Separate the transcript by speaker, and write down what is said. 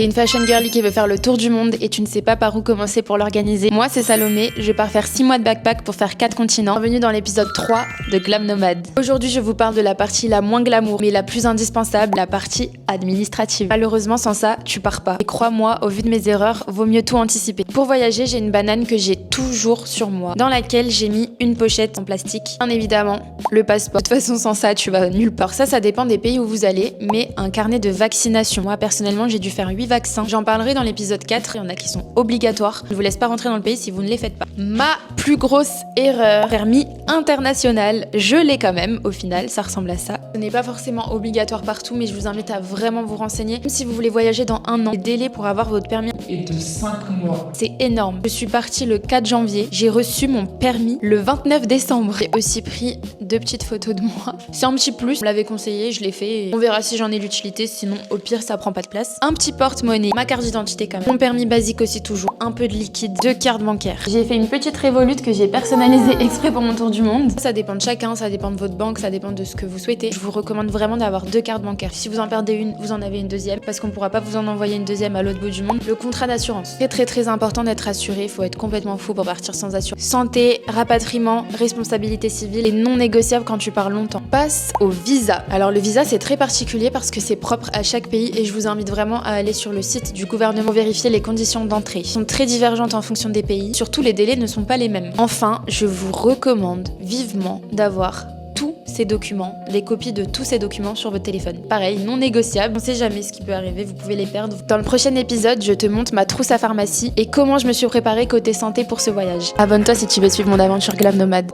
Speaker 1: T'es une fashion girly qui veut faire le tour du monde et tu ne sais pas par où commencer pour l'organiser. Moi, c'est Salomé, je pars faire 6 mois de backpack pour faire 4 continents. Bienvenue dans l'épisode 3 de Glam Nomade. Aujourd'hui, je vous parle de la partie la moins glamour, mais la plus indispensable, la partie administrative. Malheureusement, sans ça, tu pars pas. Et crois-moi, au vu de mes erreurs, vaut mieux tout anticiper. Pour voyager, j'ai une banane que j'ai toujours sur moi, dans laquelle j'ai mis une pochette en plastique. Bien évidemment, le passeport. De toute façon, sans ça, tu vas nulle part. Ça dépend des pays où vous allez, mais un carnet de vaccination. Moi, personnellement, j'ai dû faire 8 vaccins. J'en parlerai dans l'épisode 4. Il y en a qui sont obligatoires. Je ne vous laisse pas rentrer dans le pays si vous ne les faites pas. Ma plus grosse erreur, permis international. Je l'ai quand même, au final, ça ressemble à ça. Ce n'est pas forcément obligatoire partout, mais je vous invite à vraiment vous renseigner. Même si vous voulez voyager dans 1 an, le délai pour avoir votre permis
Speaker 2: est de 5 mois.
Speaker 1: C'est énorme. Je suis partie le 4 janvier. J'ai reçu mon permis le 29 décembre. J'ai aussi pris 2 petites photos de moi. C'est un petit plus. On l'avait conseillé, je l'ai fait. Et on verra si j'en ai l'utilité. Sinon, au pire, ça prend pas de place. Un petit porte-monnaie, ma carte d'identité quand même. Mon permis basique aussi toujours. Un peu de liquide, 2 cartes bancaires. J'ai fait une petite révolute que j'ai personnalisée exprès pour mon tour du monde. Ça dépend de chacun, ça dépend de votre banque, ça dépend de ce que vous souhaitez. Je vous recommande vraiment d'avoir 2 cartes bancaires. Si vous en perdez une, vous en avez une deuxième parce qu'on pourra pas vous en envoyer une deuxième à l'autre bout du monde. Le contrat d'assurance. Très important d'être assuré. Faut être complètement fou pour partir sans assurance. Santé, rapatriement, responsabilité civile et non négociable quand tu pars longtemps. Passe au visa. Alors le visa c'est très particulier parce que c'est propre à chaque pays et je vous invite vraiment à aller sur le site du gouvernement pour vérifier les conditions d'entrée. Elles sont très divergentes en fonction des pays. Surtout les délais ne sont pas les mêmes. Enfin, je vous recommande vivement d'avoir tous ces documents, les copies de tous ces documents sur votre téléphone. Pareil, non négociable, on sait jamais ce qui peut arriver, vous pouvez les perdre. Dans le prochain épisode, je te montre ma trousse à pharmacie et comment je me suis préparée côté santé pour ce voyage. Abonne-toi si tu veux suivre mon aventure Glam Nomade.